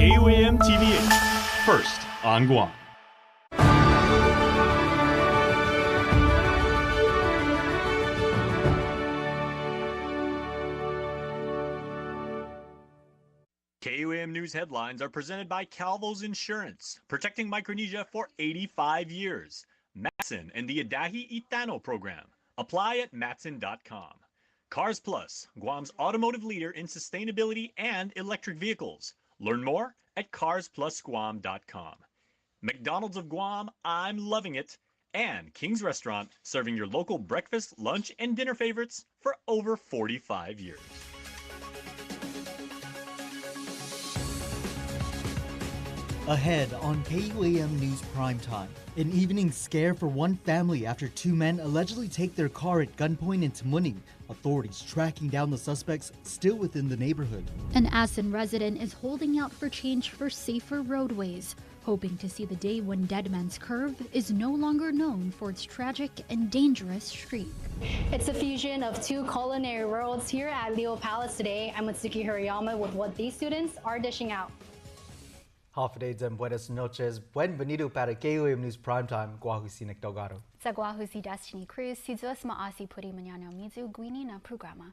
KUAM TV8, first on Guam. KUAM News headlines are presented by Calvo's Insurance, protecting Micronesia for 85 years. Matson and the Adahi Itano program. Apply at Matson.com. Cars Plus, Guam's automotive leader in sustainability and electric vehicles. Learn more at carsplusguam.com. McDonald's of Guam, I'm loving it. And King's Restaurant, serving your local breakfast, lunch, and dinner favorites for over 45 years. Ahead on KUAM News Primetime, an evening scare for one family after two men allegedly take their car at gunpoint in Tamuning. Authorities tracking down the suspects still within the neighborhood. An Asin resident is holding out for change for safer roadways, hoping to see the day when Deadman's Curve is no longer known for its tragic and dangerous streak. It's a fusion of two culinary worlds here at Leo Palace today. I'm Mitsuki Hirayama with what these students are dishing out. Hafidades and buenas noches. Bienvenido para KUAM News Primetime. Guahu Sinek Delgado. Sa Guahu si Destiny Cruz, si Diyos maasi puri manana mizu guini na programa.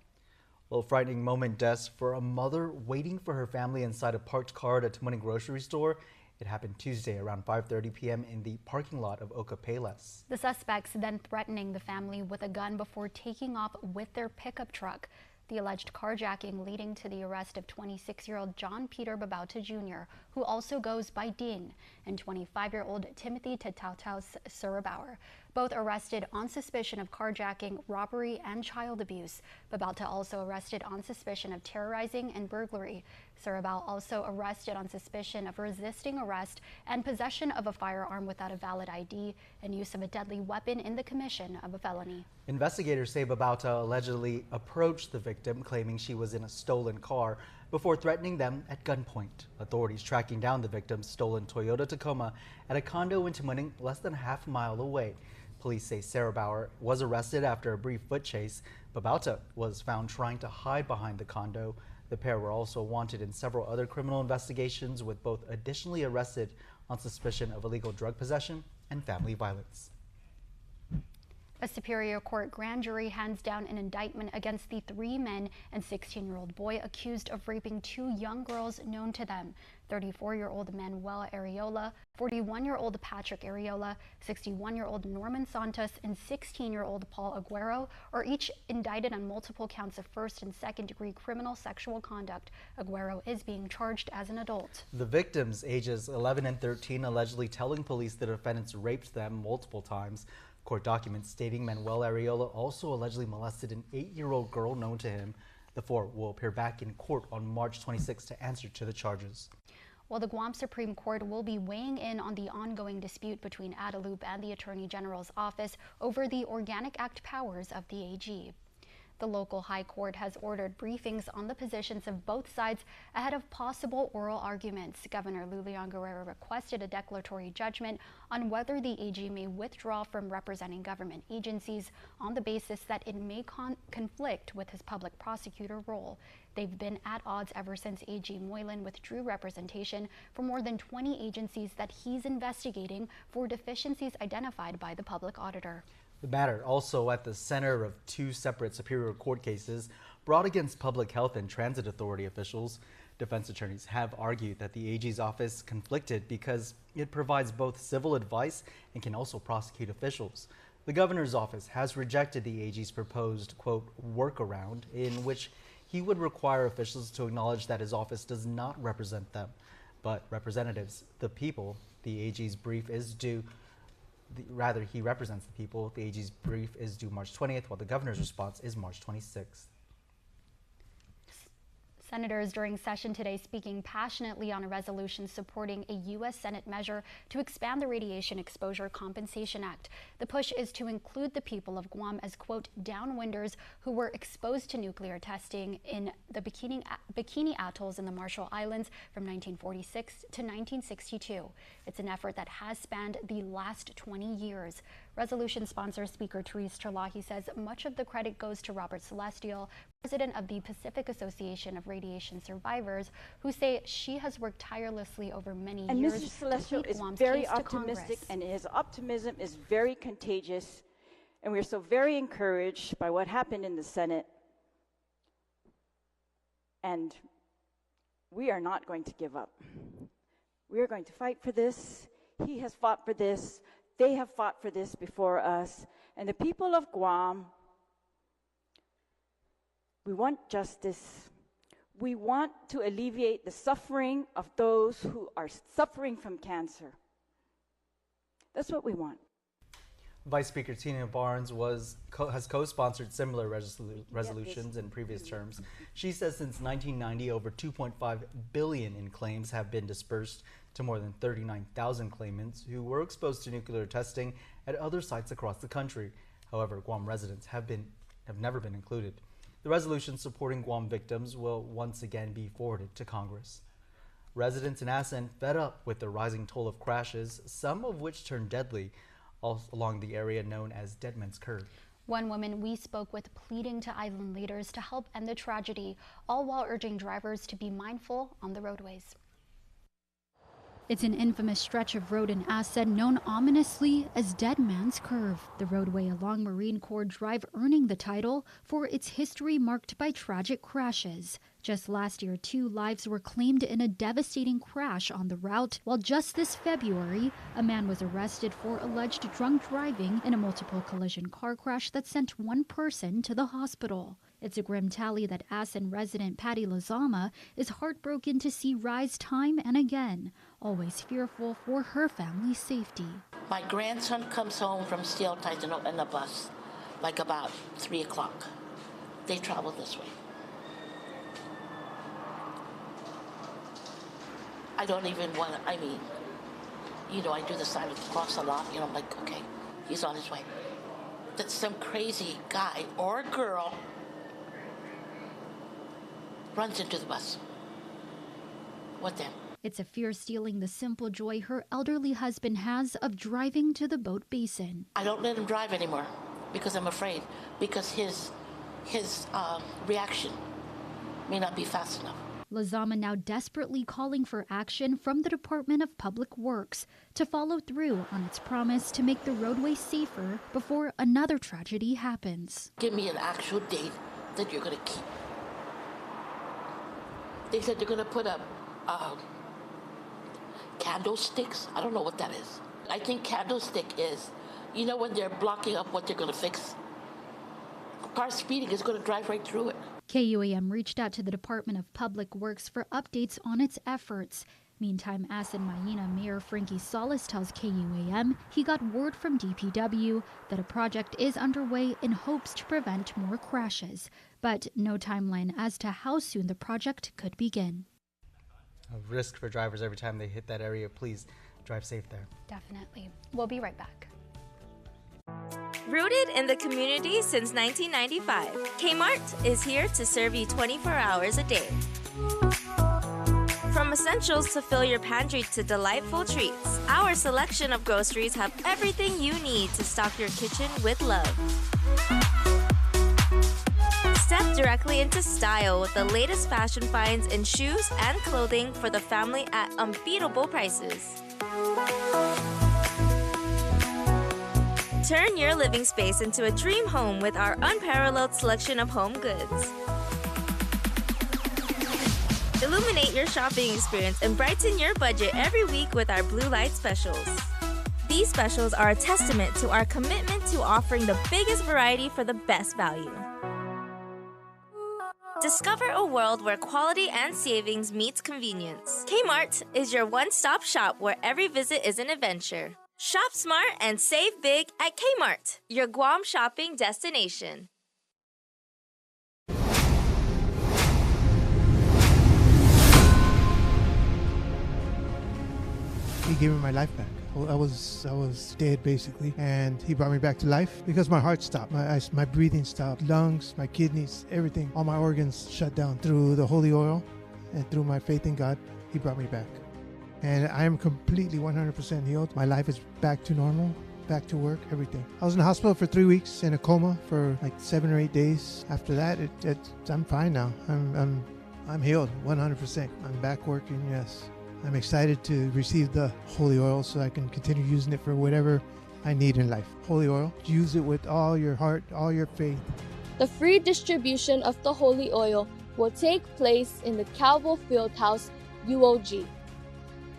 Well, frightening moment, Des, for a mother waiting for her family inside a parked car at a Tamuning grocery store. It happened Tuesday around 5:30 p.m. in the parking lot of Oka Payless. The suspects then threatening the family with a gun before taking off with their pickup truck. The alleged carjacking leading to the arrest of 26-year-old John Peter Babauta Jr., who also goes by Ding, and 25-year-old Timothy Tatautaus Surabauer, both arrested on suspicion of carjacking, robbery, and child abuse. Babauta also arrested on suspicion of terrorizing and burglary. Surabau also arrested on suspicion of resisting arrest and possession of a firearm without a valid ID and use of a deadly weapon in the commission of a felony. Investigators say Babauta allegedly approached the victim, claiming she was in a stolen car, before threatening them at gunpoint. Authorities tracking down the victim's stolen Toyota Tacoma at a condo in Tamuning, less than half a mile away. Police say Sarah Bauer was arrested after a brief foot chase. Babauta was found trying to hide behind the condo. The pair were also wanted in several other criminal investigations, with both additionally arrested on suspicion of illegal drug possession and family violence. A Superior Court grand jury hands down an indictment against the 3 men and 16-year-old boy accused of raping 2 young girls known to them. 34-year-old Manuel Areola, 41-year-old Patrick Areola, 61-year-old Norman Santos, and 16-year-old Paul Aguero are each indicted on multiple counts of first and second-degree criminal sexual conduct. Aguero is being charged as an adult. The victims, ages 11 and 13, allegedly telling police the defendants raped them multiple times. Court documents stating Manuel Areola also allegedly molested an 8-year-old girl known to him. The 4 will appear back in court on March 26 to answer to the charges. Well, the Guam Supreme Court will be weighing in on the ongoing dispute between Adelup and the Attorney General's office over the Organic Act powers of the AG. The local high court has ordered briefings on the positions of both sides ahead of possible oral arguments. Governor Lulian Guerrero requested a declaratory judgment on whether the AG may withdraw from representing government agencies on the basis that it may conflict with his public prosecutor role. They've been at odds ever since AG Moylan withdrew representation for more than 20 agencies that he's investigating for deficiencies identified by the public auditor. The matter also at the center of 2 separate Superior Court cases brought against Public Health and Transit Authority officials. Defense attorneys have argued that the AG's office conflicted because it provides both civil advice and can also prosecute officials. The governor's office has rejected the AG's proposed, quote, workaround in which he would require officials to acknowledge that his office does not represent them, but representatives, the people. The AG's brief is due he represents the people. The AG's brief is due March 20th, while the governor's response is March 26th. Senators during session today speaking passionately on a resolution supporting a U.S. Senate measure to expand the Radiation Exposure Compensation Act. The push is to include the people of Guam as, quote, downwinders who were exposed to nuclear testing in the Bikini Atolls in the Marshall Islands from 1946 to 1962. It's an effort that has spanned the last 20 years. Resolution sponsor Speaker Therese Terlahi says much of the credit goes to Robert Celestial, president of the Pacific Association of Radiation Survivors, who say she has worked tirelessly over many years Mrs. Celestial to plead is Guam's very case to optimistic, Congress. and his optimism is very contagious. And we're so very encouraged by what happened in the Senate. And we are not going to give up. We are going to fight for this. He has fought for this. They have fought for this before us. And the people of Guam, we want justice. We want to alleviate the suffering of those who are suffering from cancer. That's what we want. Vice Speaker Tina Barnes has co-sponsored similar resolutions in previous terms. She says since 1990, over $2.5 billion in claims have been dispersed to more than 39,000 claimants who were exposed to nuclear testing at other sites across the country. However, Guam residents have never been included. The resolution supporting Guam victims will once again be forwarded to Congress. Residents in Assen fed up with the rising toll of crashes, some of which turned deadly, all along the area known as Deadman's Curve. One woman we spoke with pleading to island leaders to help end the tragedy, all while urging drivers to be mindful on the roadways. It's an infamous stretch of road in Assen known ominously as Dead Man's Curve, the roadway along Marine Corps Drive earning the title for its history marked by tragic crashes. Just last year, 2 lives were claimed in a devastating crash on the route, while just this February, a man was arrested for alleged drunk driving in a multiple collision car crash that sent 1 person to the hospital. It's a grim tally that Assen resident Patty Lazama is heartbroken to see rise time and again, always fearful for her family's safety. My grandson comes home from Steel Titan in the bus, like about 3 o'clock. They travel this way. I don't even want to, I do the sign of the cross a lot, I'm like, okay, he's on his way. That some crazy guy or girl runs into the bus. What then? It's a fear stealing the simple joy her elderly husband has of driving to the boat basin. I don't let him drive anymore because I'm afraid, because his reaction may not be fast enough. Lazama now desperately calling for action from the Department of Public Works to follow through on its promise to make the roadway safer before another tragedy happens. Give me an actual date that you're going to keep. They said they're going to put up candlesticks. I don't know what that is. I think candlestick is, when they're blocking up what they're going to fix. Car speeding is going to drive right through it. KUAM reached out to the Department of Public Works for updates on its efforts. Meantime, Assen Mayina Mayor Frankie Solis tells KUAM he got word from DPW that a project is underway in hopes to prevent more crashes, but no timeline as to how soon the project could begin. A risk for drivers every time they hit that area. Please drive safe there. Definitely. We'll be right back. Rooted in the community since 1995, Kmart is here to serve you 24 hours a day. From essentials to fill your pantry to delightful treats, our selection of groceries have everything you need to stock your kitchen with love. Step directly into style with the latest fashion finds in shoes and clothing for the family at unbeatable prices. Turn your living space into a dream home with our unparalleled selection of home goods. Illuminate your shopping experience and brighten your budget every week with our Blue Light specials. These specials are a testament to our commitment to offering the biggest variety for the best value. Discover a world where quality and savings meets convenience. Kmart is your one-stop shop where every visit is an adventure. Shop smart and save big at Kmart, your Guam shopping destination. He gave me my life back. I was dead basically, and he brought me back to life because my heart stopped, my breathing stopped, lungs, my kidneys, everything, all my organs shut down. Through the holy oil and through my faith in God, he brought me back. And I am completely 100% healed. My life is back to normal. back to work, everything. I was in the hospital for 3 weeks in a coma for like 7 or 8 days. After that, I'm fine now. I'm healed 100%. I'm back working, yes. I'm excited to receive the holy oil so I can continue using it for whatever I need in life. Holy oil, use it with all your heart, all your faith. The free distribution of the holy oil will take place in the Calvo Fieldhouse, UOG.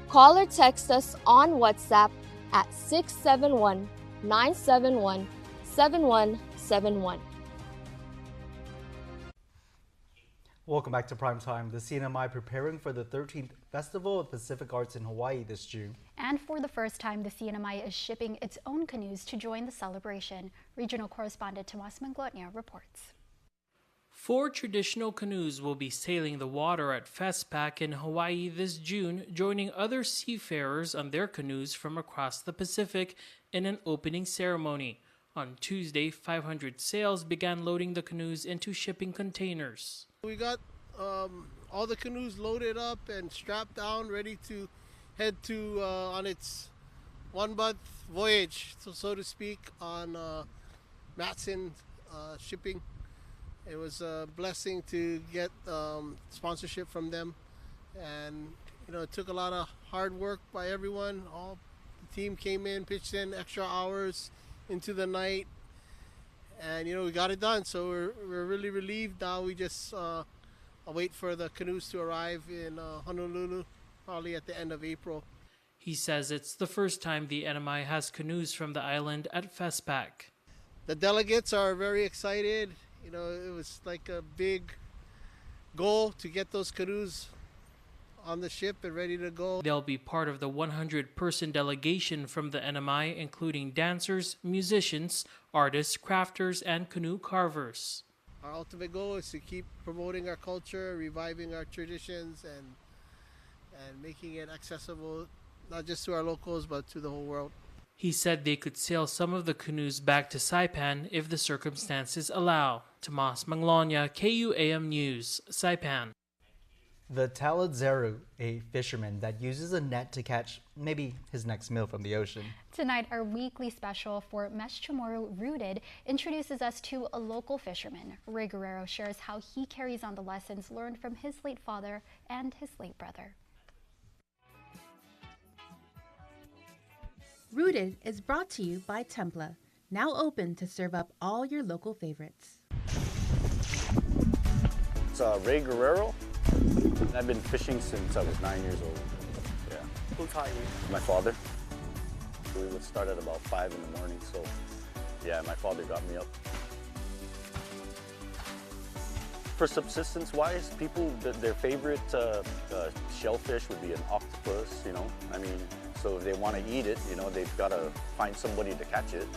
Call or text us on WhatsApp at 671-971-7171. Welcome back to Primetime. The CNMI preparing for the 13th Festival of Pacific Arts in Hawaii this June. And for the first time, the CNMI is shipping its own canoes to join the celebration. Regional correspondent Tomas Manglotnia reports. 4 traditional canoes will be sailing the water at FestPac in Hawaii this June, joining other seafarers on their canoes from across the Pacific in an opening ceremony. On Tuesday, 500 sails began loading the canoes into shipping containers. We got all the canoes loaded up and strapped down, ready to head to on its 1-month voyage, so to speak, on Matson shipping. It was a blessing to get sponsorship from them, and it took a lot of hard work by everyone. All the team came in, pitched in extra hours into the night, and we got it done. So we're really relieved now. We just wait for the canoes to arrive in Honolulu, probably at the end of April. He says it's the first time the NMI has canoes from the island at FestPac. The delegates are very excited. It was like a big goal to get those canoes on the ship and ready to go. They'll be part of the 100-person delegation from the NMI, including dancers, musicians, artists, crafters, and canoe carvers. Our ultimate goal is to keep promoting our culture, reviving our traditions, and making it accessible not just to our locals but to the whole world. He said they could sail some of the canoes back to Saipan if the circumstances allow. Tomas Manglotnia, KUAM News, Saipan. The Taladzeru, a fisherman that uses a net to catch maybe his next meal from the ocean. Tonight, our weekly special for Mesh Chamorro Rooted introduces us to a local fisherman. Ray Guerrero shares how he carries on the lessons learned from his late father and his late brother. Rooted is brought to you by Templa, now open to serve up all your local favorites. It's Ray Guerrero. I've been fishing since I was 9 years old. Yeah. Who taught you? My father. We would start at about 5 in the morning, so yeah, my father got me up. For subsistence-wise, people, their favorite shellfish would be an octopus, so if they want to eat it, they've got to find somebody to catch it.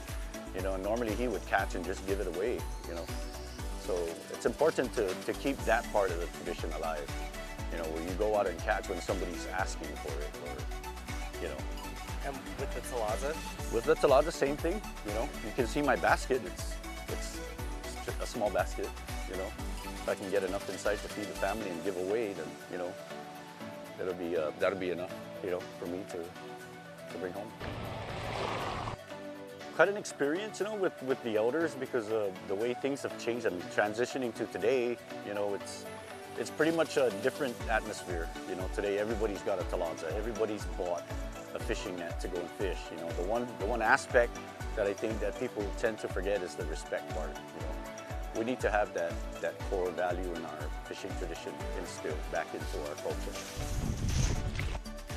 Normally he would catch and just give it away, So it's important to keep that part of the tradition alive, where you go out and catch when somebody's asking for it, or, And with the talaza? With the talaza, same thing, You can see my basket, it's a small basket, If I can get enough inside to feed the family and give away, then, that'll be enough, for me to bring home. Quite an experience, with the elders, because the way things have changed and transitioning to today, it's pretty much a different atmosphere. Today everybody's got a talaza, everybody's bought a fishing net to go and fish. The one aspect that I think that people tend to forget is the respect part. We need to have that core value in our fishing tradition instilled back into our culture.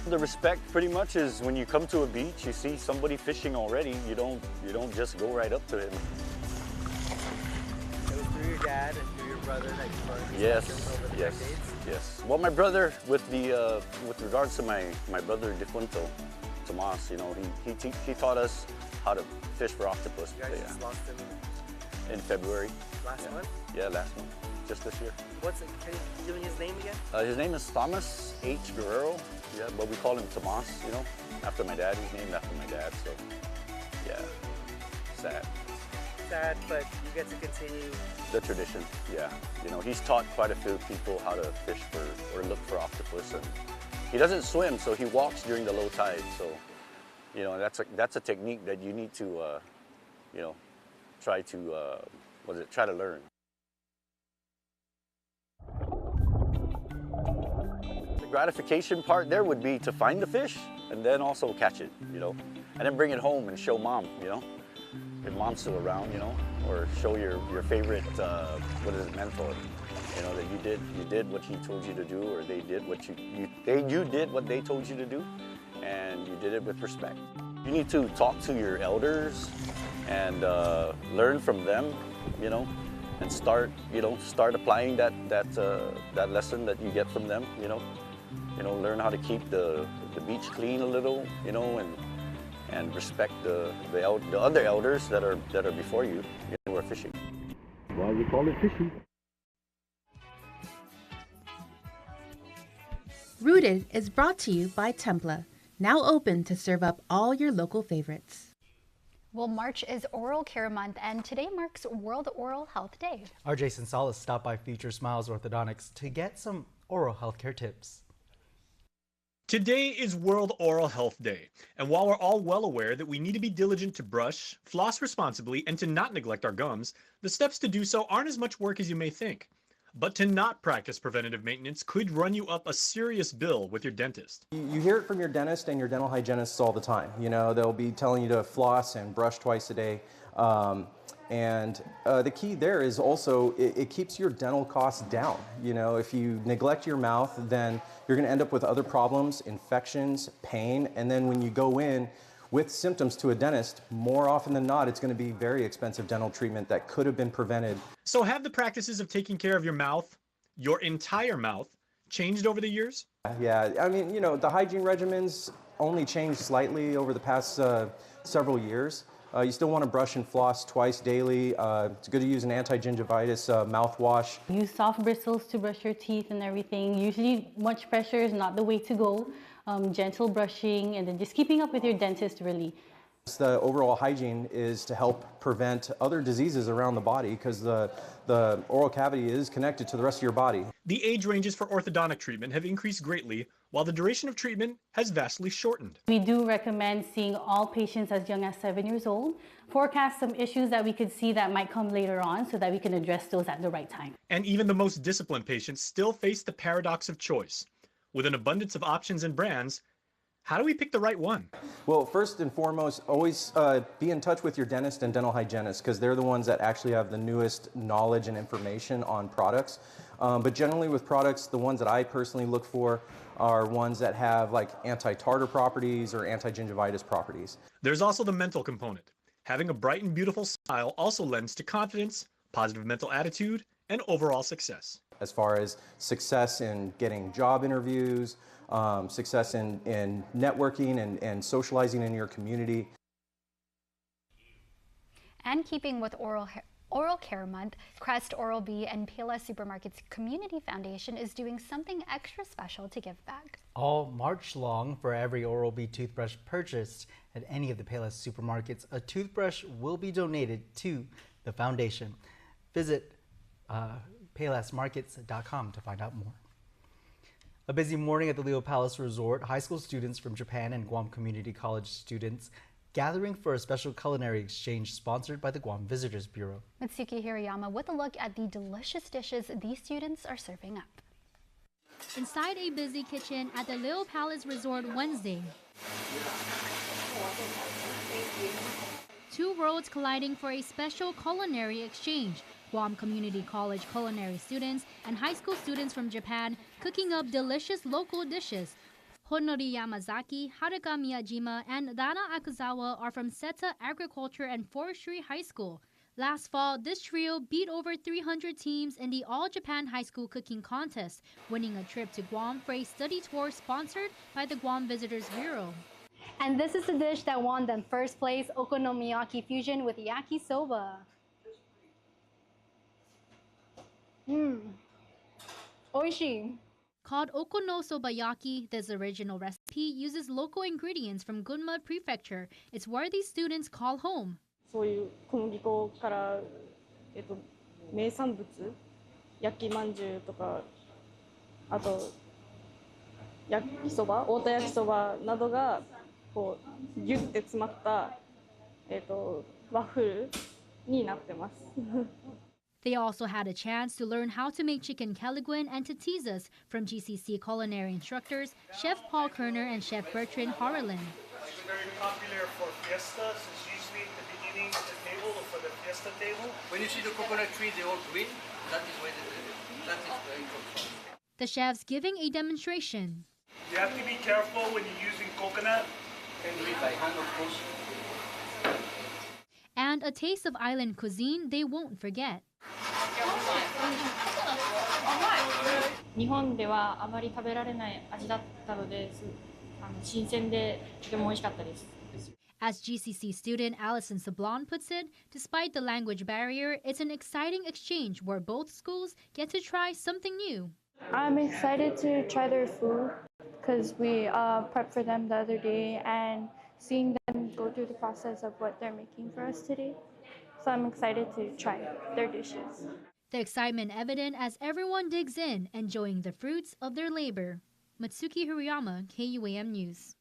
The respect pretty much is when you come to a beach, you see somebody fishing already, you don't just go right up to him. It was through your dad and through your brother that you learned these lessons over the decades? Yes. Well, my brother, with regards to my brother Defunto, Tomas, he taught us how to fish for octopus. You guys just lost him in February. Last month? Yeah, last month. Just this year. Can you give me his name again? His name is Thomas H. Guerrero. Yeah, but we call him Tomas, after my dad. He's named after my dad, so yeah, sad. Sad, but you get to continue the tradition. Yeah, he's taught quite a few people how to fish for or look for octopus, and he doesn't swim, so he walks during the low tide. So, You know, that's a technique that you need to, you know, try to try to learn. The gratification part there would be to find the fish and then also catch it, you know, and then bring it home and show mom, you know, if mom's still around, you know, or show your favorite, mentor, you know, that you did what he told you to do, or they did what you did what they told you to do, and you did it with respect. You need to talk to your elders and learn from them, you know, and start applying that lesson that you get from them, you know, learn how to keep the beach clean a little, you know, and respect the other elders that are before you, who are fishing. Why we call it fishing. Rooted is brought to you by Templa, now open to serve up all your local favorites. Well, March is Oral Care Month, and today marks World Oral Health Day. Our Jason Salas stopped by Future Smiles Orthodontics to get some oral health care tips. Today is World Oral Health Day, and while we're all well aware that we need to be diligent to brush, floss responsibly, and to not neglect our gums, the steps to do so aren't as much work as you may think. But to not practice preventative maintenance could run you up a serious bill with your dentist. You hear it from your dentist and your dental hygienists all the time. You know, they'll be telling you to floss and brush twice a day. The key there is also it keeps your dental costs down. You know, if you neglect your mouth, then you're going to end up with other problems, infections, pain, and then when you go in with symptoms to a dentist, more often than not, it's going to be very expensive dental treatment that could have been prevented. So have the practices of taking care of your mouth, your entire mouth, changed over the years? Yeah, I mean, you know, the hygiene regimens only changed slightly over the past several years. You still want to brush and floss twice daily. It's good to use an anti-gingivitis mouthwash. Use soft bristles to brush your teeth and everything. Usually much pressure is not the way to go. Gentle brushing, and then just keeping up with your dentist, really. The overall hygiene is to help prevent other diseases around the body because the oral cavity is connected to the rest of your body. The age ranges for orthodontic treatment have increased greatly, while the duration of treatment has vastly shortened. We do recommend seeing all patients as young as 7 years old, forecast some issues that we could see that might come later on so that we can address those at the right time. And even the most disciplined patients still face the paradox of choice. With an abundance of options and brands, how do we pick the right one? Well, first and foremost, always be in touch with your dentist and dental hygienist because they're the ones that actually have the newest knowledge and information on products. But generally with products, the ones that I personally look for are ones that have like anti-tartar properties or anti-gingivitis properties. There's also the mental component. Having a bright and beautiful smile also lends to confidence, positive mental attitude, and overall success. As far as success in getting job interviews, success in networking and socializing in your community. And keeping with Oral Care Month, Crest Oral-B and Payless Supermarkets Community Foundation is doing something extra special to give back. All March long, for every Oral-B toothbrush purchased at any of the Payless supermarkets, a toothbrush will be donated to the foundation. Visit paylessmarkets.com to find out more. A busy morning at the Leo Palace Resort. High school students from Japan and Guam Community College students gathering for a special culinary exchange sponsored by the Guam Visitors Bureau. Mitsuki Hirayama with a look at the delicious dishes these students are serving up. Inside a busy kitchen at the Leo Palace Resort Wednesday. Two worlds colliding for a special culinary exchange. Guam Community College culinary students and high school students from Japan cooking up delicious local dishes. Honori Yamazaki, Haruka Miyajima, and Dana Akuzawa are from Seta Agriculture and Forestry High School. Last fall, this trio beat over 300 teams in the All-Japan High School Cooking Contest, winning a trip to Guam for a study tour sponsored by the Guam Visitors Bureau. And this is the dish that won them first place, okonomiyaki fusion with yakisoba. Oishi. Called Okonosobayaki, this original recipe uses local ingredients from Gunma Prefecture. It's where these students call home. そういう小麦粉から名産物、焼きまんじゅうとか、あと焼きそば、太田焼きそばなどがこうギュッて詰まったワッフルになってます。They also had a chance to learn how to make chicken keliguin and tatizas from GCC culinary instructors Chef Paul Kerner and Chef Bertrand Harlan. It's very popular for fiestas. It's usually at the beginning of the table or for the fiesta table. When you see the coconut tree, they all green. That is where that is very good. The chefs giving a demonstration. You have to be careful when you're using coconut. And do it by hand, of course. And a taste of island cuisine they won't forget. 日本ではあまり食べられない味だったので、新鮮でとても美味しかったです。As GCC student Alison Sablon puts it, despite the language barrier, it's an exciting exchange where both schools get to try something new. I'm excited to try their food because we prepped for them the other day and seeing them go through the process of what they're making for us today. So I'm excited to try their dishes. The excitement evident as everyone digs in, enjoying the fruits of their labor. Matsuki Hirayama, KUAM News.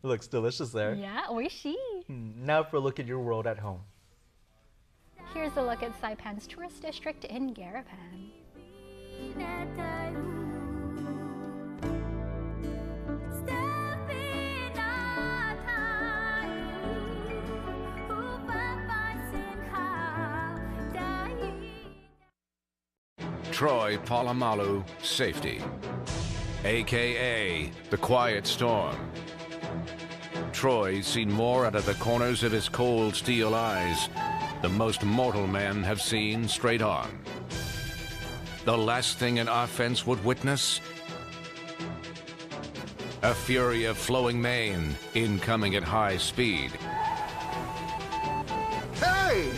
It looks delicious there. Yeah, oishi. Now for a look at your world at home. Here's a look at Saipan's tourist district in Garapan. Troy Polamalu Safety, aka the Quiet Storm. Troy's seen more out of the corners of his cold steel eyes than most mortal men have seen straight on. The last thing an offense would witness? A fury of flowing mane incoming at high speed. Hey!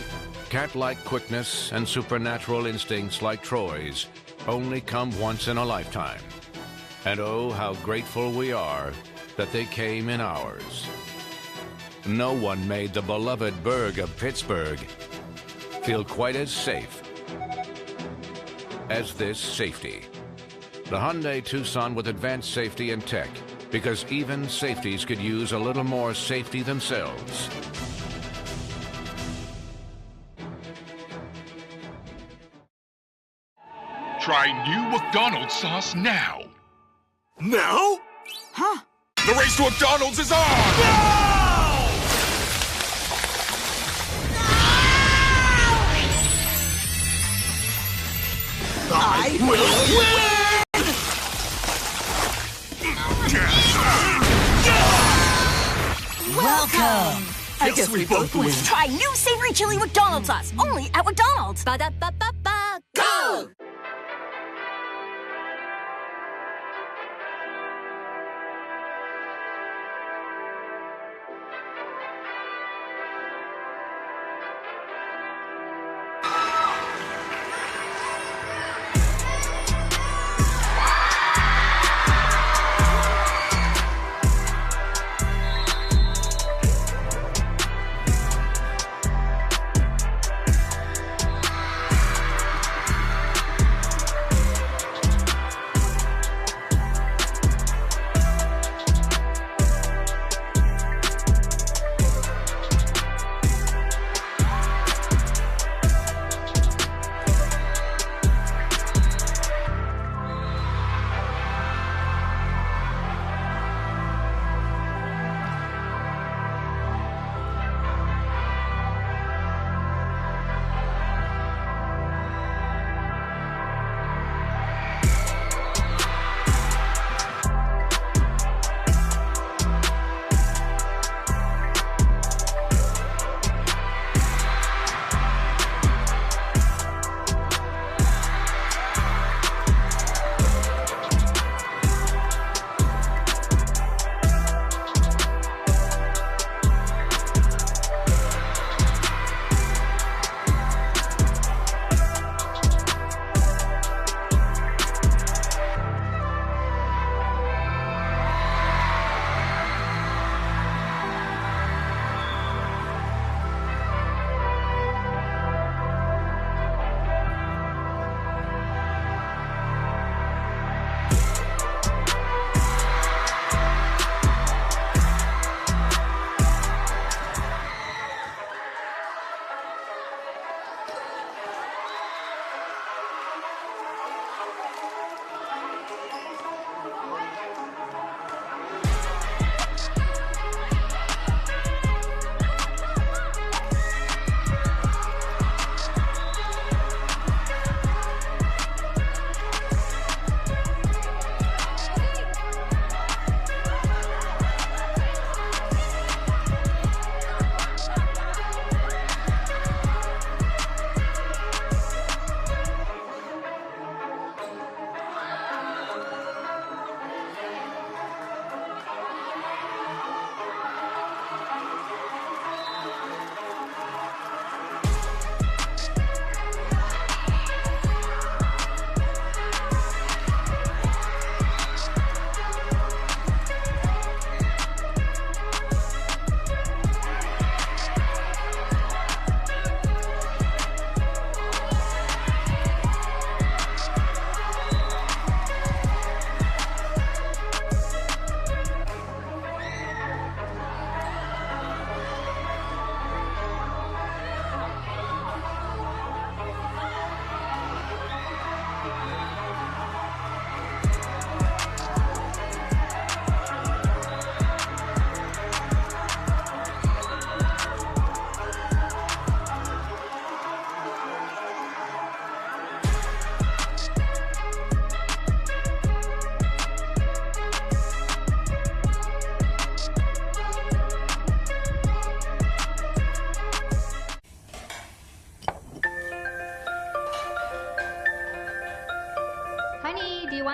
Cat-like quickness and supernatural instincts like Troy's only come once in a lifetime. And oh, how grateful we are that they came in ours. No one made the beloved burg of Pittsburgh feel quite as safe as this safety. The Hyundai Tucson with advanced safety and tech, because even safeties could use a little more safety themselves. Try new McDonald's sauce now. Now? Huh? The race to McDonald's is on! I will win! Welcome! I guess we both win. Try new savory chili McDonald's sauce, only at McDonald's. Ba-da-ba-ba-ba, go!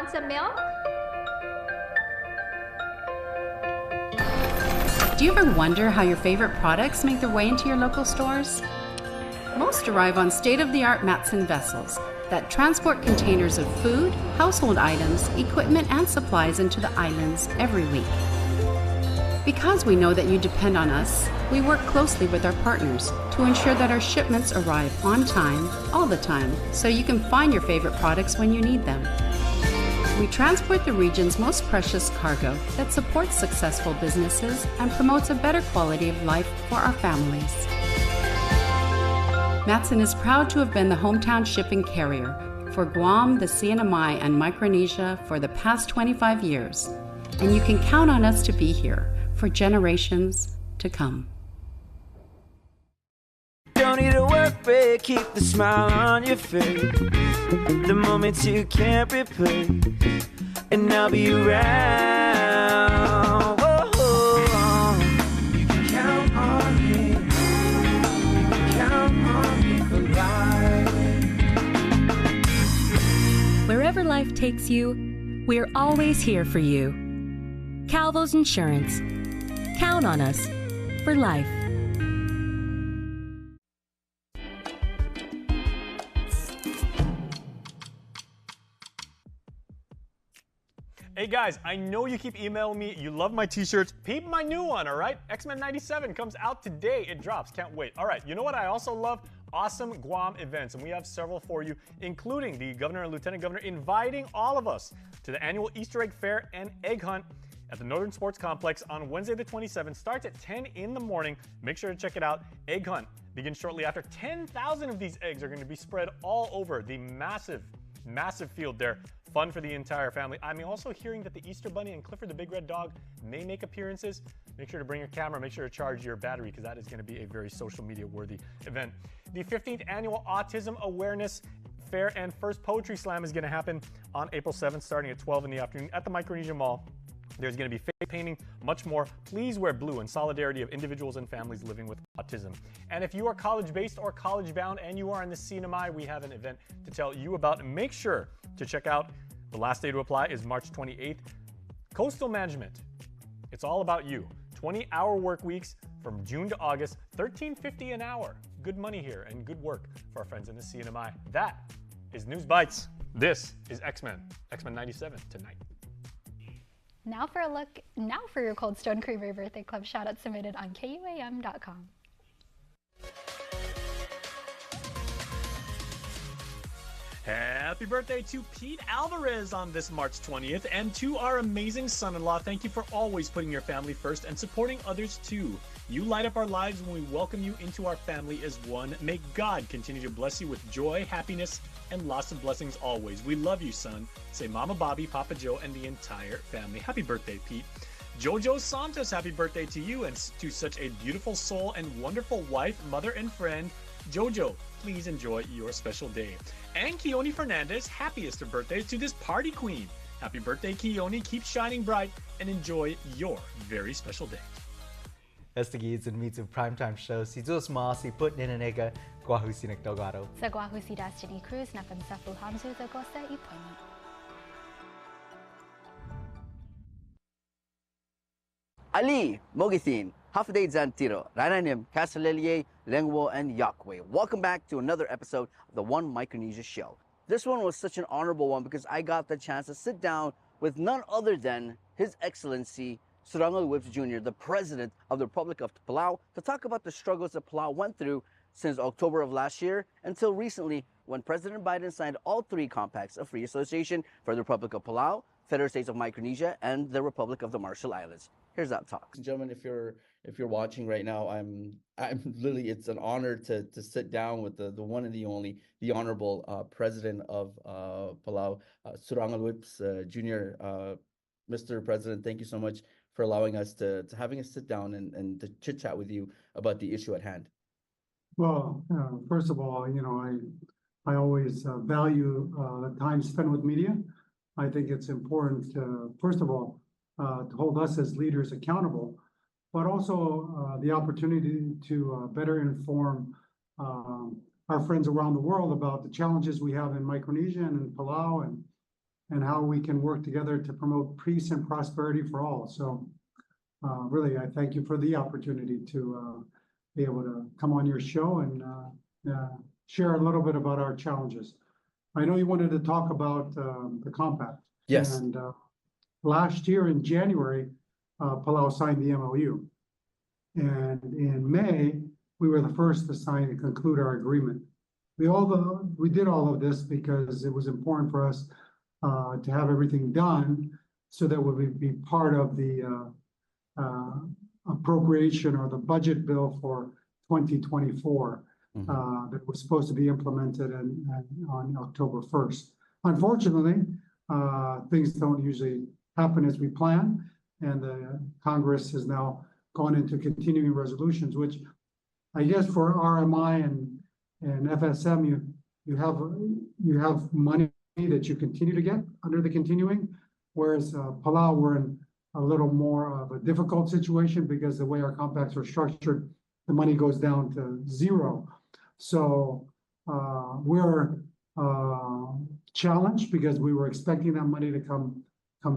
want some milk? Do you ever wonder how your favorite products make their way into your local stores? Most arrive on state-of-the-art Matson vessels that transport containers of food, household items, equipment, and supplies into the islands every week. Because we know that you depend on us, we work closely with our partners to ensure that our shipments arrive on time, all the time, so you can find your favorite products when you need them. We transport the region's most precious cargo that supports successful businesses and promotes a better quality of life for our families. Matson is proud to have been the hometown shipping carrier for Guam, the CNMI, and Micronesia for the past 25 years, and you can count on us to be here for generations to come. Don't need a work break, keep the smile on your face. The moments you can't replace, and I'll be around. Whoa. You can count on me. You can count on me for life. Wherever life takes you, we're always here for you. Calvo's Insurance. Count on us for life. Hey guys, I know you keep emailing me, you love my t-shirts. Peep my new one, all right? X-Men 97 comes out today, it drops, can't wait. All right, you know what I also love? Awesome Guam events, and we have several for you, including the Governor and Lieutenant Governor inviting all of us to the annual Easter egg fair and egg hunt at the Northern Sports Complex on Wednesday the 27th. Starts at 10 in the morning. Make sure to check it out. Egg hunt begins shortly after. 10,000 of these eggs are going to be spread all over the massive field there. Fun for the entire family. I'm also hearing that the Easter Bunny and Clifford the Big Red Dog may make appearances. Make sure to bring your camera. Make sure to charge your battery because that is going to be a very social media worthy event. The 15th Annual Autism Awareness Fair and First Poetry Slam is going to happen on April 7th starting at 12 in the afternoon at the Micronesia Mall. There's going to be face painting, much more. Please wear blue in solidarity of individuals and families living with autism. And if you are college-based or college-bound and you are in the CNMI, we have an event to tell you about. Make sure to check out. The last day to apply is March 28th. Coastal Management. It's all about you. 20-hour work weeks from June to August, $13.50 an hour. Good money here and good work for our friends in the CNMI. That is News Bites. This is X-Men 97 tonight. Now for a look, now for your Cold Stone Creamery Birthday Club shout-out submitted on KUAM.com. Happy birthday to Pete Alvarez on this March 20th, and to our amazing son-in-law. Thank you for always putting your family first and supporting others too. You light up our lives when we welcome you into our family as one. May God continue to bless you with joy, happiness, and lots of blessings always. We love you, son. Say Mama Bobby, Papa Joe, and the entire family. Happy birthday, Pete. Jojo Santos, happy birthday to you and to such a beautiful soul and wonderful wife, mother, and friend. Jojo, please enjoy your special day. And Keone Fernandez, happiest of birthdays to this party queen. Happy birthday, Keone. Keep shining bright and enjoy your very special day. Estigids and meets of primetime show si Zeus si put ninanega Guahusi Nagdogaro. Sa Guahusi Destiny Cruz na Pansafu Hamzu Zagosa Ipoini. Ali, Mogithin, Hafday Zantiro, Rananim, Casalelier, Lengwo, and Yakwe. Welcome back to another episode of the One Micronesia Show. This one was such an honorable one because I got the chance to sit down with none other than His Excellency Surangal Whips Jr., the President of the Republic of Palau, to talk about the struggles that Palau went through since October of last year until recently when President Biden signed all three compacts of free association for the Republic of Palau, Federal States of Micronesia, and the Republic of the Marshall Islands. Here's that talk. Gentlemen, if you're watching right now, I'm literally, it's an honor to sit down with the one and the only, the Honorable President of Palau, Surangal Whips Jr. Mr. President, thank you so much for allowing us to having us sit down and to chit chat with you about the issue at hand. Well, first of all, I always value the time spent with media. I think it's important, first of all, to hold us as leaders accountable, but also the opportunity to better inform our friends around the world about the challenges we have in Micronesia and in Palau, and and how we can work together to promote peace and prosperity for all. So really, I thank you for the opportunity to be able to come on your show and share a little bit about our challenges. I know you wanted to talk about the compact. Yes. And last year in January, Palau signed the MOU. And in May, we were the first to sign and conclude our agreement. We did all of this because it was important for us to have everything done so that we would be part of the appropriation or the budget bill for 2024 that was supposed to be implemented on October 1st. Unfortunately, things don't usually happen as we plan, and the Congress has now gone into continuing resolutions, which I guess for RMI and FSM, you have money that you continue to get under the continuing, whereas Palau, we're in a little more of a difficult situation because the way our compacts are structured, the money goes down to zero. So we're challenged because we were expecting that money to come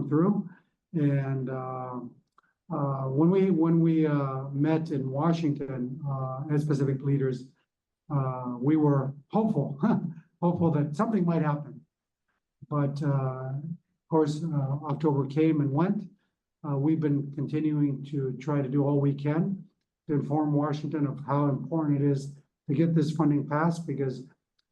through. And when we met in Washington as Pacific leaders, we were hopeful that something might happen. But of course, October came and went. We've been continuing to try to do all we can to inform Washington of how important it is to get this funding passed, because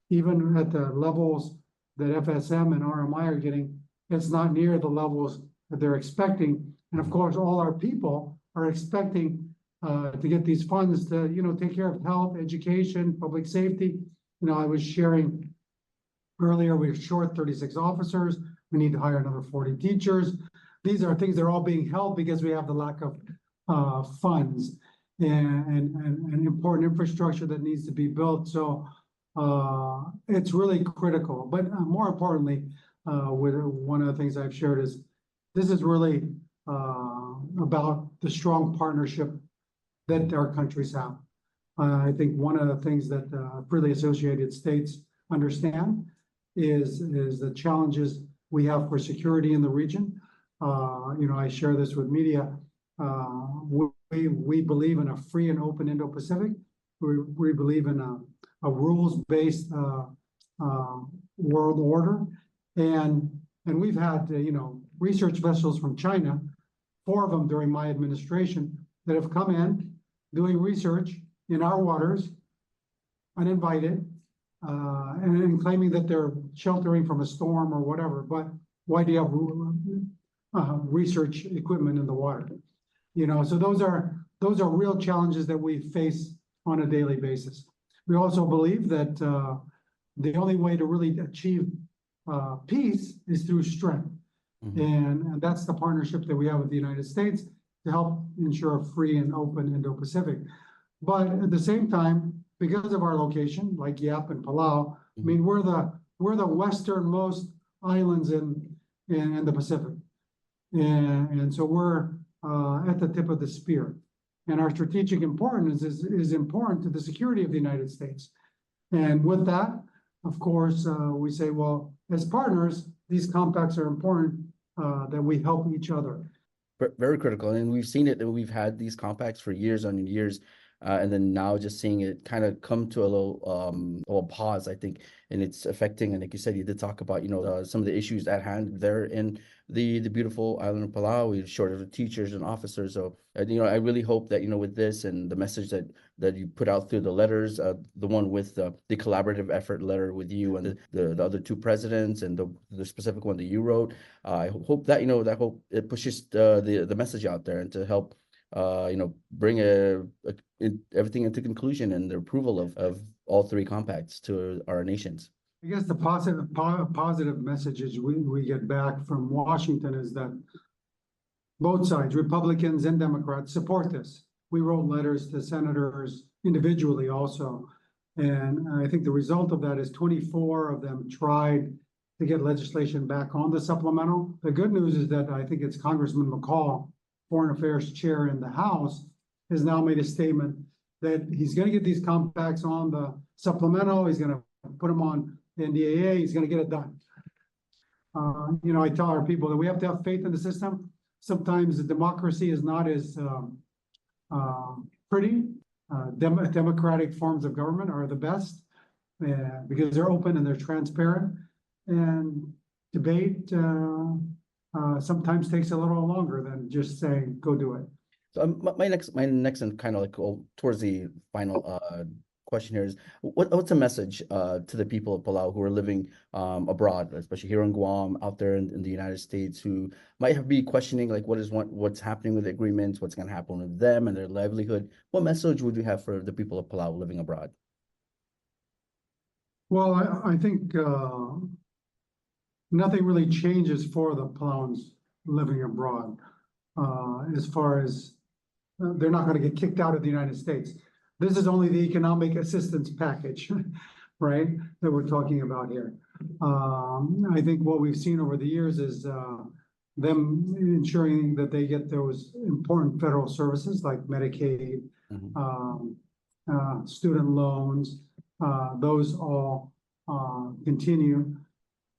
even at the levels that FSM and RMI are getting, it's not near the levels that they're expecting. And of course, all our people are expecting to get these funds to, take care of health, education, public safety. I was sharing earlier, we're short 36 officers. We need to hire another 40 teachers. These are things that are all being held because we have the lack of funds and important infrastructure that needs to be built. So it's really critical. But more importantly, one of the things I've shared is this is really about the strong partnership that our countries have. I think one of the things that freely associated states understand is the challenges we have for security in the region. I share this with media. We believe in a free and open Indo-Pacific. We believe in a rules-based world order, and we've had research vessels from China, 4 of them during my administration, that have come in doing research in our waters, uninvited, and claiming that they're sheltering from a storm or whatever. But why do you have research equipment in the water? So those are real challenges that we face on a daily basis. We also believe that the only way to really achieve peace is through strength. And that's the partnership that we have with the United States to help ensure a free and open Indo-Pacific. But at the same time, because of our location, like Yap and Palau, I mean, we're the westernmost islands in the Pacific. And so we're at the tip of the spear. And our strategic importance is important to the security of the United States. And with that, of course, we say, well, as partners, these compacts are important that we help each other. Very critical. And we've seen it, that we've had these compacts for years on years. And then now just seeing it kind of come to a little pause, I think, and it's affecting. And like you said, you did talk about, some of the issues at hand there in the beautiful island of Palau. We're short of teachers and officers. So, I really hope that, with this and the message that you put out through the letters, the one with the collaborative effort letter with you and the other 2 presidents and the specific one that you wrote, I hope that, that hope it pushes the message out there and to help bring everything into conclusion and the approval of all 3 compacts to our nations. I guess the positive messages we get back from Washington is that both sides, Republicans and Democrats, support this. We wrote letters to senators individually also. And I think the result of that is 24 of them tried to get legislation back on the supplemental. The good news is that I think it's Congressman McCall, Foreign Affairs Chair in the House, has now made a statement that he's going to get these compacts on the supplemental. He's going to put them on the NDAA. He's going to get it done. I tell our people that we have to have faith in the system. Sometimes the democracy is not as pretty. Democratic forms of government are the best because they're open and they're transparent. And debate sometimes takes a little longer than just saying, go do it. So my next and kind of like towards the final question here is what's a message to the people of Palau who are living abroad, especially here in Guam, out there in the United States, who might be questioning like what's happening with the agreements, what's going to happen with them and their livelihood. What message would you have for the people of Palau living abroad? Well, I think nothing really changes for the Palauans living abroad as far as they're not going to get kicked out of the United States. This is only the economic assistance package, right, that we're talking about here. I think what we've seen over the years is them ensuring that they get those important federal services like Medicaid, student loans, those all continue.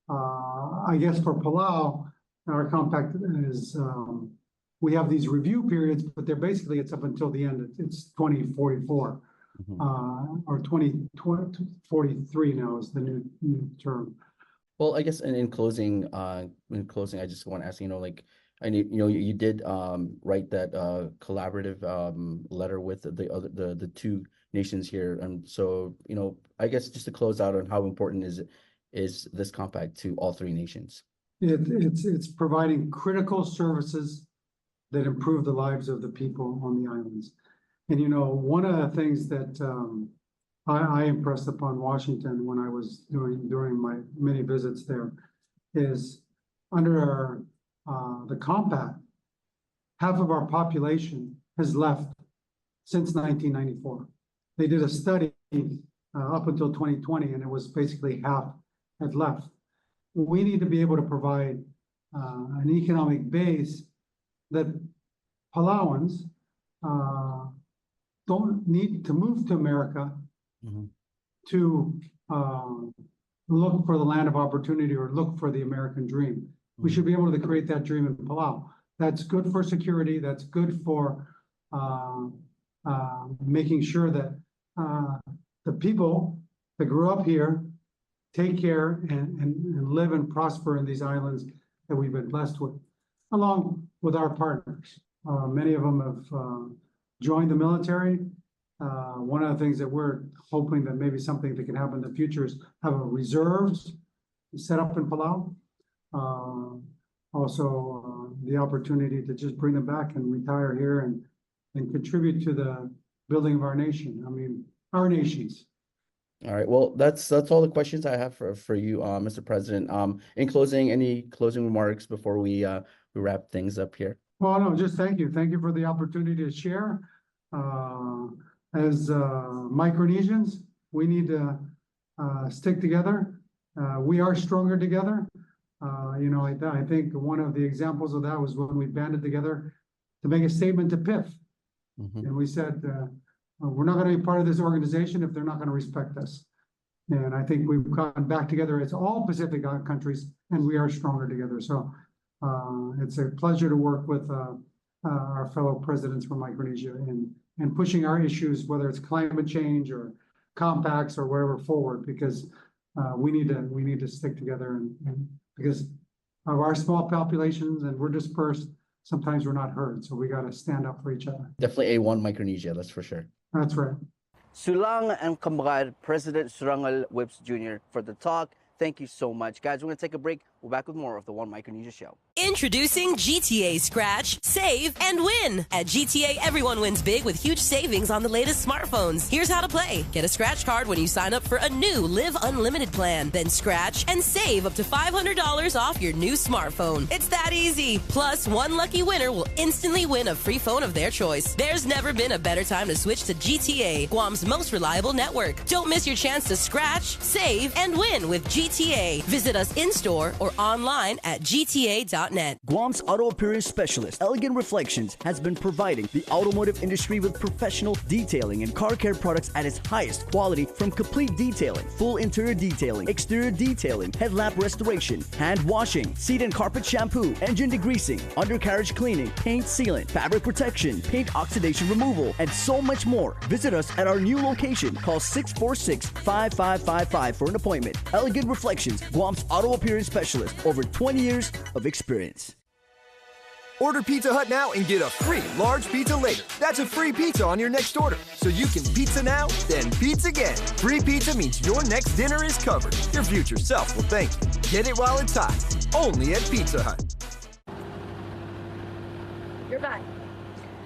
I guess for Palau, our compact is we have these review periods, but they're basically it's up until the end. It's 2044 or 2043 now is the new term. Well, I guess in closing, I just want to ask, you did write that collaborative letter with the two nations here, and so I guess just to close out on how important is this compact to all three nations? It's providing critical services that improve the lives of the people on the islands. And one of the things that I impressed upon Washington when I was during my many visits there is under the compact, half of our population has left since 1994. They did a study up until 2020, and it was basically half had left. We need to be able to provide an economic base that Palauans don't need to move to America to look for the land of opportunity or look for the American dream. We should be able to create that dream in Palau. That's good for security. That's good for making sure that the people that grew up here take care and live and prosper in these islands that we've been blessed with, along with our partners. Many of them have joined the military. One of the things that we're hoping that maybe something that can happen in the future is have a reserves set up in Palau. Also, the opportunity to just bring them back and retire here and contribute to the building of our nation. I mean, our nations. All right. Well, that's all the questions I have for you, Mr. President. In closing, any closing remarks before we wrap things up here? Well, no, just thank you. Thank you for the opportunity to share. As Micronesians, we need to stick together. We are stronger together. I think one of the examples of that was when we banded together to make a statement to PIF. And we said, we're not going to be part of this organization if they're not going to respect us. And I think we've gotten back together as all Pacific countries, and we are stronger together. So it's a pleasure to work with our fellow presidents from Micronesia and pushing our issues, whether it's climate change or compacts or whatever, forward, because we need to stick together and because of our small populations and we're dispersed, sometimes we're not heard. So we got to stand up for each other. Definitely A1 Micronesia, that's for sure. That's right. Sulang and Kamrad, President Surangal Whips Jr. for the talk. Thank you so much. Guys, we're going to take a break. We're back with more of the One Micronesia Show. Introducing GTA Scratch, Save, and Win. At GTA, everyone wins big with huge savings on the latest smartphones. Here's how to play. Get a scratch card when you sign up for a new Live Unlimited plan. Then scratch and save up to $500 off your new smartphone. It's that easy. Plus, one lucky winner will instantly win a free phone of their choice. There's never been a better time to switch to GTA, Guam's most reliable network. Don't miss your chance to scratch, save, and win with GTA. Visit us in-store or online at gta.com. KUAM.net. Guam's auto appearance specialist, Elegant Reflections, has been providing the automotive industry with professional detailing and car care products at its highest quality, from complete detailing, full interior detailing, exterior detailing, headlamp restoration, hand washing, seat and carpet shampoo, engine degreasing, undercarriage cleaning, paint sealant, fabric protection, paint oxidation removal, and so much more. Visit us at our new location. Call 646-5555 for an appointment. Elegant Reflections, Guam's auto appearance specialist. Over 20 years of experience. Order Pizza Hut now and get a free large pizza later. That's a free pizza on your next order. So you can pizza now, then pizza again. Free pizza means your next dinner is covered. Your future self will thank you. Get it while it's hot. Only at Pizza Hut. You're back.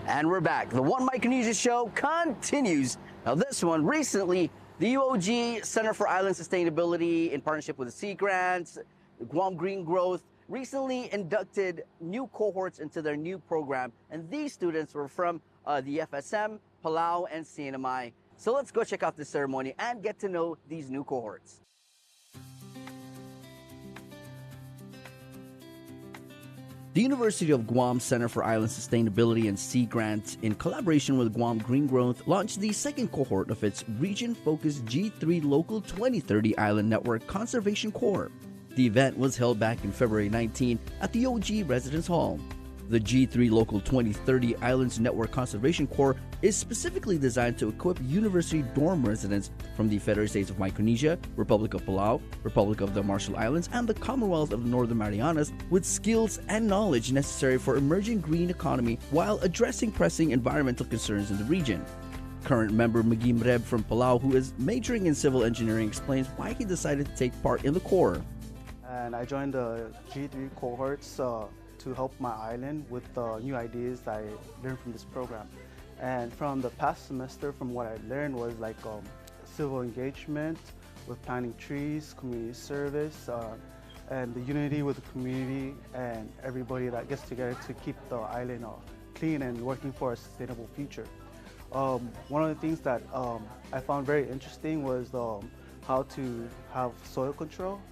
And we're back. The One Micronesia show continues. Now this one, recently, the UOG Center for Island Sustainability, in partnership with the Sea Grants, the Guam Green Growth, recently inducted new cohorts into their new program. And these students were from the FSM, Palau, and CNMI. So let's go check out the ceremony and get to know these new cohorts. The University of Guam Center for Island Sustainability and Sea Grant, in collaboration with Guam Green Growth, launched the second cohort of its region-focused G3 Local 2030 Island Network Conservation Corps. The event was held back in February 19 at the OG Residence Hall. The G3 Local 2030 Islands Network Conservation Corps is specifically designed to equip university dorm residents from the Federated States of Micronesia, Republic of Palau, Republic of the Marshall Islands, and the Commonwealth of the Northern Marianas with skills and knowledge necessary for emerging green economy while addressing pressing environmental concerns in the region. Current member Magim Reb from Palau, who is majoring in civil engineering, explains why he decided to take part in the Corps. And I joined the G3 cohorts to help my island with new ideas that I learned from this program. And from the past semester, from what I learned was like civil engagement with planting trees, community service, and the unity with the community and everybody that gets together to keep the island clean and working for a sustainable future. One of the things that I found very interesting was how to have soil control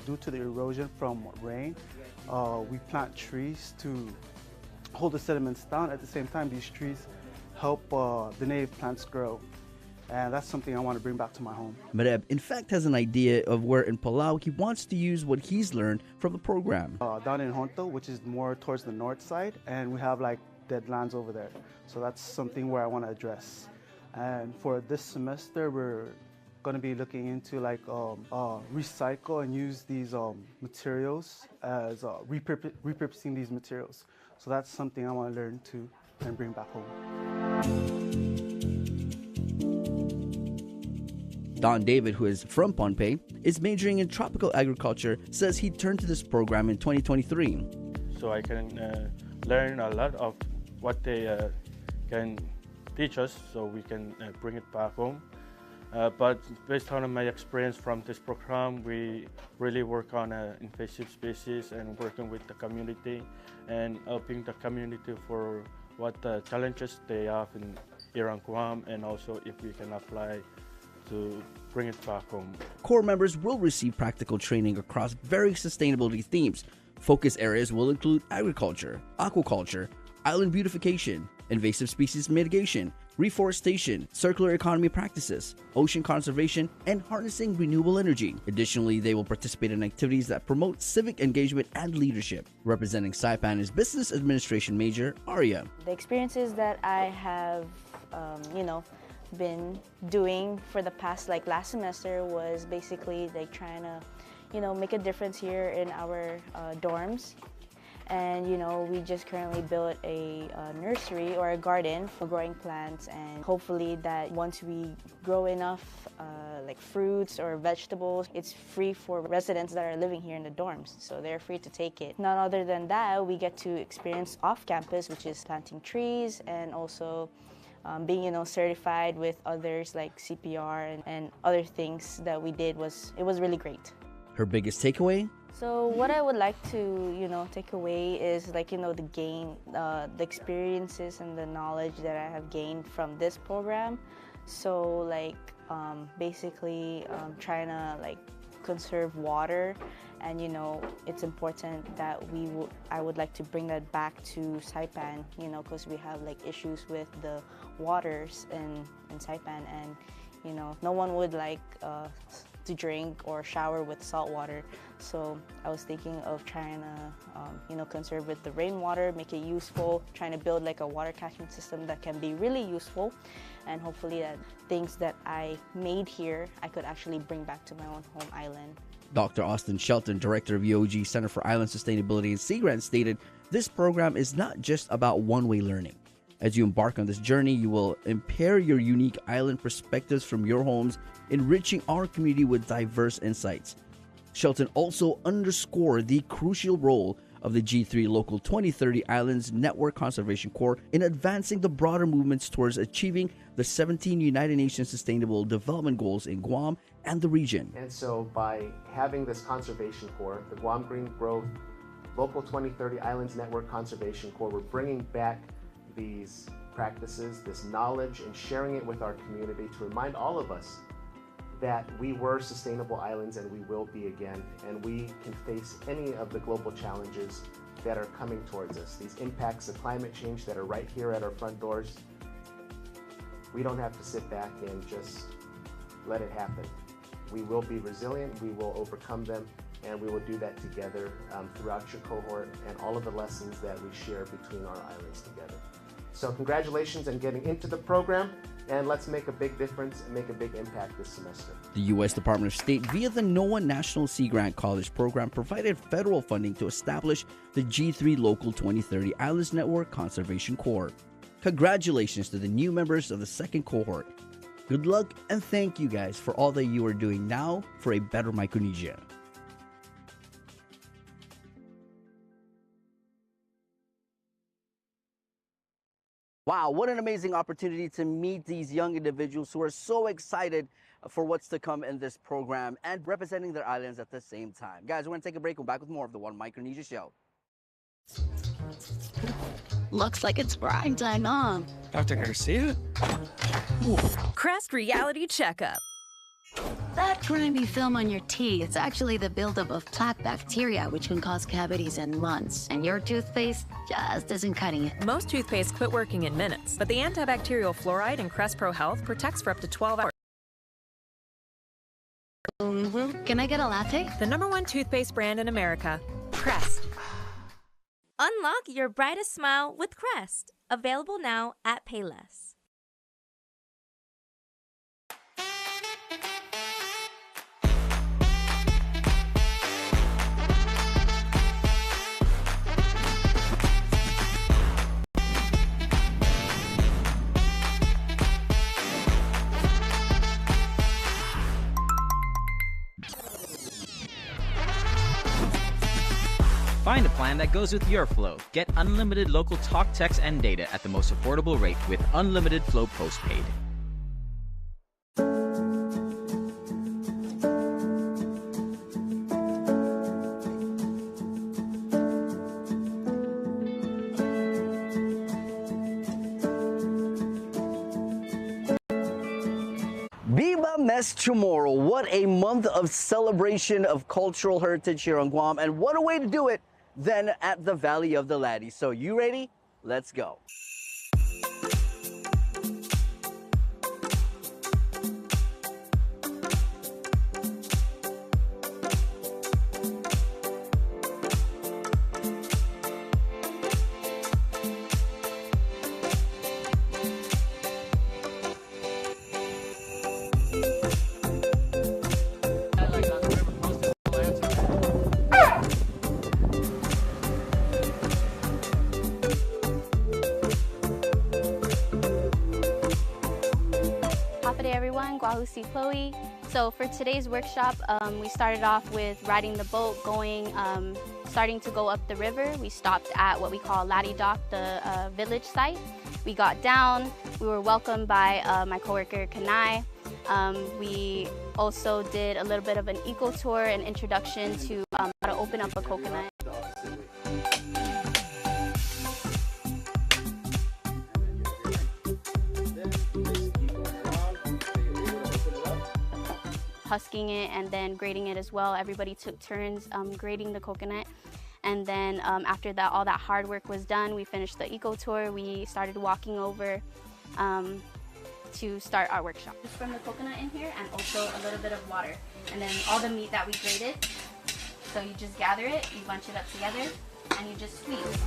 due to the erosion from rain. We plant trees to hold the sediments down. At the same time, these trees help the native plants grow. And that's something I want to bring back to my home. Mereb, in fact, has an idea of where in Palau he wants to use what he's learned from the program. Down in Honto, which is more towards the north side, and we have like dead lands over there. So that's something where I want to address. And for this semester, we're going to be looking into like recycle and use these materials as repurposing these materials. So that's something I want to learn too and bring back home. Don David, who is from Pohnpei, is majoring in tropical agriculture, says he turned to this program in 2023. So I can learn a lot of what they can teach us so we can bring it back home. But based on my experience from this program, we really work on invasive species and working with the community and helping the community for what the challenges they have here on Guam, and also if we can apply to bring it back home. Corps members will receive practical training across various sustainability themes. Focus areas will include agriculture, aquaculture, island beautification, invasive species mitigation, reforestation, circular economy practices, ocean conservation, and harnessing renewable energy. Additionally, they will participate in activities that promote civic engagement and leadership. Representing Saipan is Business Administration major Arya. The experiences that I have, been doing for the past, last semester, was basically trying to, make a difference here in our dorms. And we just currently built a nursery or a garden for growing plants, and hopefully that once we grow enough fruits or vegetables, it's free for residents that are living here in the dorms, so they're free to take it. Not other than that, we get to experience off campus, which is planting trees and also being certified with others like CPR and other things that we did. It was really great. Her biggest takeaway? So what I would like to, take away is the experiences and the knowledge that I have gained from this program. So basically trying to conserve water and you know, it's important that I would like to bring that back to Saipan, you know, because we have like issues with the waters in Saipan, and you know, no one would like to drink or shower with salt water. So I was thinking of trying to, you know, conserve with the rainwater, make it useful, trying to build like a water catchment system that can be really useful, and hopefully that things that I made here, I could actually bring back to my own home island. Dr. Austin Shelton, director of UOG Center for Island Sustainability and Sea Grants, stated, "This program is not just about one-way learning. As you embark on this journey, you will impair your unique island perspectives from your homes, enriching our community with diverse insights." Shelton also underscored the crucial role of the G3 Local 2030 Islands Network Conservation Corps in advancing the broader movements towards achieving the 17 United Nations Sustainable Development Goals in Guam and the region. And so by having this Conservation Corps, the Guam Green Growth Local 2030 Islands Network Conservation Corps, we're bringing back these practices, this knowledge, and sharing it with our community to remind all of us that we were sustainable islands and we will be again, and we can face any of the global challenges that are coming towards us. These impacts of climate change that are right here at our front doors, we don't have to sit back and just let it happen. We will be resilient, we will overcome them, and we will do that together throughout your cohort and all of the lessons that we share between our islands together. So congratulations on getting into the program, and let's make a big difference and make a big impact this semester. The U.S. Department of State, via the NOAA National Sea Grant College Program, provided federal funding to establish the G3 Local 2030 Islands Network Conservation Corps. Congratulations to the new members of the second cohort. Good luck, and thank you guys for all that you are doing now for a better Micronesia. Wow, what an amazing opportunity to meet these young individuals who are so excited for what's to come in this program and representing their islands at the same time. Guys, we're going to take a break. We're back with more of the One Micronesia Show. Looks like it's prime time, huh? Dr. Garcia? Crest Reality Checkup. That grimy film on your teeth is actually the buildup of plaque bacteria, which can cause cavities in months. And your toothpaste just isn't cutting it. Most toothpaste quit working in minutes, but the antibacterial fluoride in Crest Pro Health protects for up to 12 hours. Can I get a latte? The #1 toothpaste brand in America, Crest. Unlock your brightest smile with Crest. Available now at Payless. Find a plan that goes with your flow. Get unlimited local talk, text, and data at the most affordable rate with Unlimited Flow Postpaid. Viva Mes Chamorro. What a month of celebration of cultural heritage here on Guam, and what a way to do it than at the Valley of the Laddie. So you ready? Let's go. Guahusi Chloe. So for today's workshop, we started off with riding the boat, starting to go up the river. We stopped at what we call Laddie Dock, the village site. We got down. We were welcomed by my coworker Kanai. We also did a little bit of an eco tour and introduction to how to open up a coconut. husking it and then grating it as well. Everybody took turns grating the coconut. And then after that, all that hard work was done, we finished the eco tour. We started walking over to start our workshop. Just from the coconut in here and also a little bit of water. And then all the meat that we grated. So you just gather it, you bunch it up together, and you just squeeze.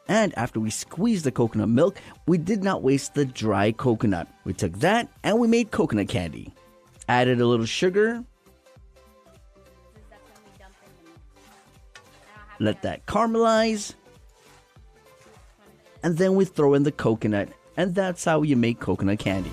And after we squeezed the coconut milk, we did not waste the dry coconut. We took that and we made coconut candy. Added a little sugar. Let that caramelize. And then we throw in the coconut, and that's how you make coconut candy.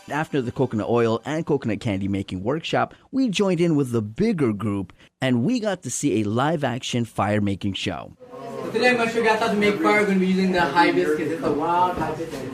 After the coconut oil and coconut candy making workshop, we joined in with the bigger group and we got to see a live action fire making show. So today I'm going to show you guys how to make fire. We're going to be using the hibiscus. It's a wild hibiscus.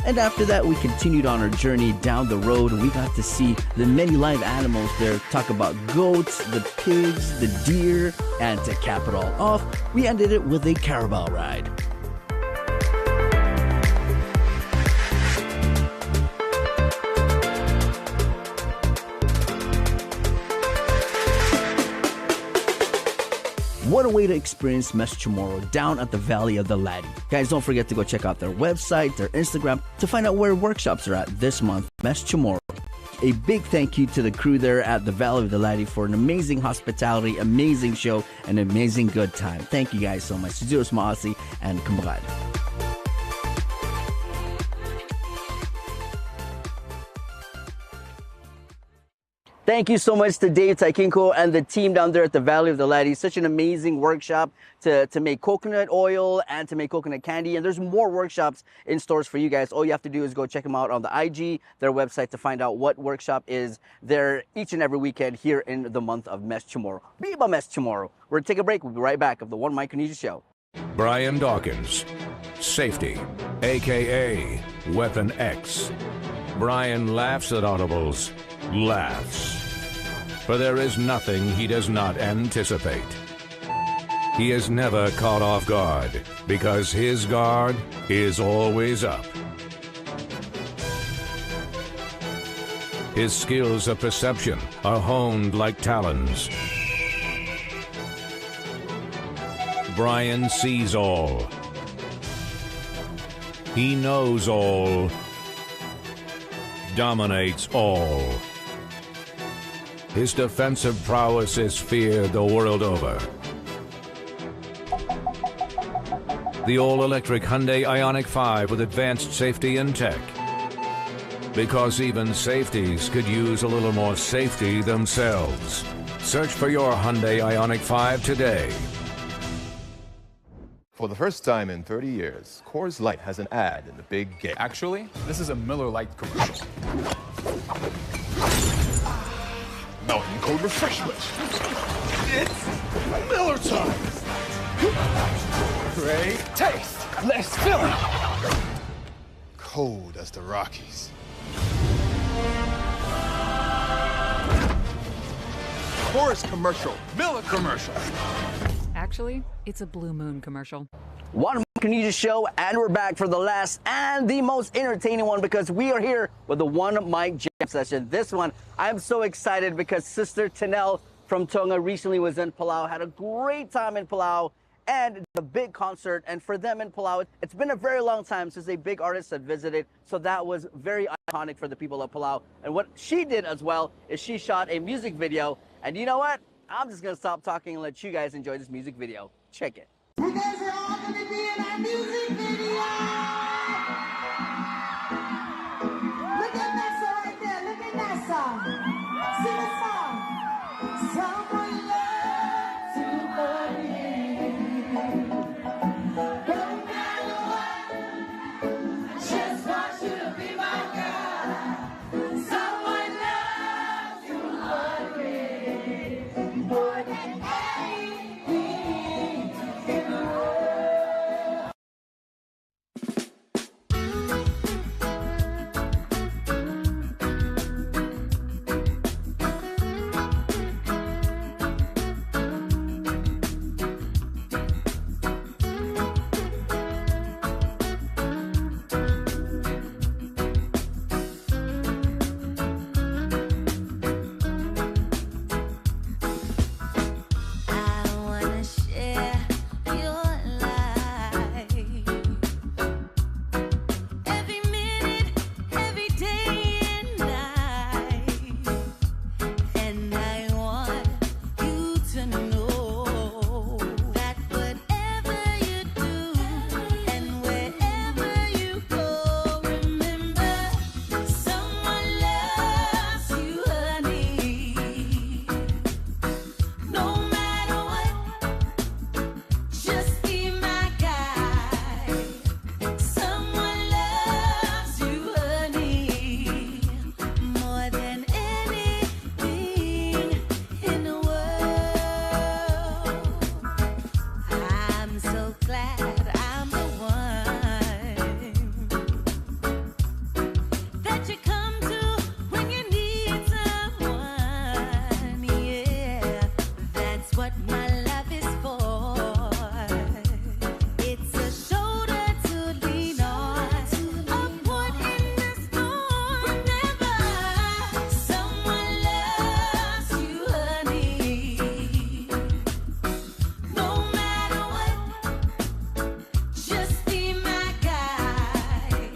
And after that, we continued on our journey down the road. We got to see the many live animals there, talk about goats, the pigs, the deer, and to cap it all off, we ended it with a caravel ride. What a way to experience Mes Chamorro down at the Valley of the Laddie. Guys, don't forget to go check out their website, their Instagram, to find out where workshops are at this month, Mes Chamorro. A big thank you to the crew there at the Valley of the Laddie for an amazing hospitality, amazing show, and an amazing good time. Thank you guys so much. Suzuros Maasi and Kamrad. Thank you so much to Dave Taikinko and the team down there at the Valley of the Laddie. Such an amazing workshop to make coconut oil and to make coconut candy. And there's more workshops in stores for you guys. All you have to do is go check them out on the IG, their website, to find out what workshop is there each and every weekend here in the month of Mes Chamorro. Viva Mes Chamorro. We're going to take a break. We'll be right back of the One Micronesia Show. Brian Dawkins, Safety, a.k.a. Weapon X. Brian laughs at audibles. Laughs. For there is nothing he does not anticipate. He is never caught off guard because his guard is always up. His skills of perception are honed like talons. Brian sees all. He knows all. Dominates all. His defensive prowess is feared the world over. The all-electric Hyundai Ioniq 5 with advanced safety and tech. Because even safeties could use a little more safety themselves. Search for your Hyundai Ioniq 5 today. For the first time in 30 years, Coors Light has an ad in the big game. Actually, this is a Miller Lite commercial. Mountain Cold Refreshment. It's Miller time. Great taste. Less filling. Cold as the Rockies. Coors commercial. Miller commercial. Actually, it's a Blue Moon commercial. One Micronesia Show, and we're back for the last and the most entertaining one because we are here with the One Mic Jam session. This one, I'm so excited because Sister Tanel from Tonga recently was in Palau, had a great time in Palau, and the big concert. And for them in Palau, it's been a very long time since a big artist had visited, so that was very iconic for the people of Palau. And what she did as well is she shot a music video. And you know what? I'm just gonna stop talking and let you guys enjoy this music video. Check it. You guys are all gonna be in our music video! Look at Matson right there, look at Matson. Sing a song. Someone loves you, honey. No matter what, just want you to be my girl. Someone loves you, honey. More than anything in the world. I wanna share your life. Every minute, every day and night. And I want you to know that whatever you do and wherever you go, remember someone loves you, honey. No matter what, just be my guide. Someone loves you, honey, more than anything in the world. I'm so glad I'm the one that you come to when you need someone. Yeah, that's what my love is for. It's a shoulder to lean on, a port in the storm. Remember, someone loves you, honey. No matter what, just be my guide.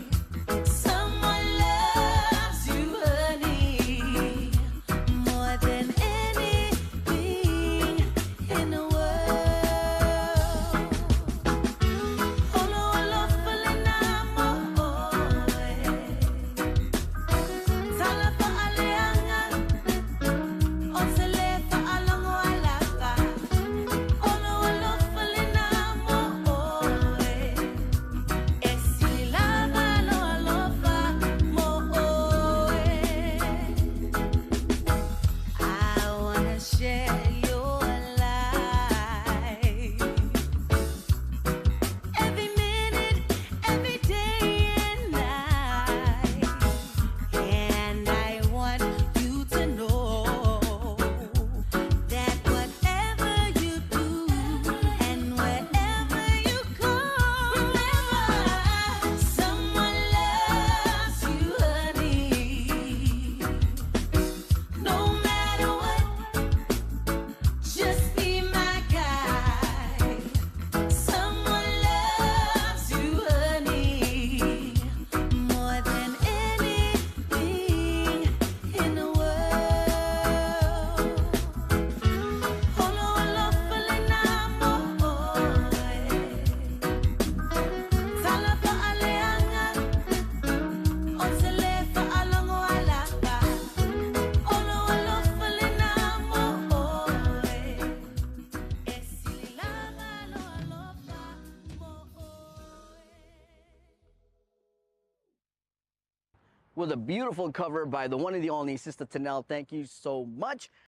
Someone loves you, honey, more than anything in the world. Olo, olo, falling Tala pa aliangan, o sele pa along wala ka. Olo, olo, falling Esilama lo alofa mo I wanna share your life. Every minute, every day and night. And I want you to know that whatever you do and wherever you go, remember someone loves you, honey. No matter what, just be my guide. Someone loves you, honey, more than anything in the world. Olo, olo, falling Tala pa aliangan, o sele pa along wala ka. Olo, olo, falling Esilama lo alofa With a beautiful cover by the one and the only Sister Tanel. Thank you so much.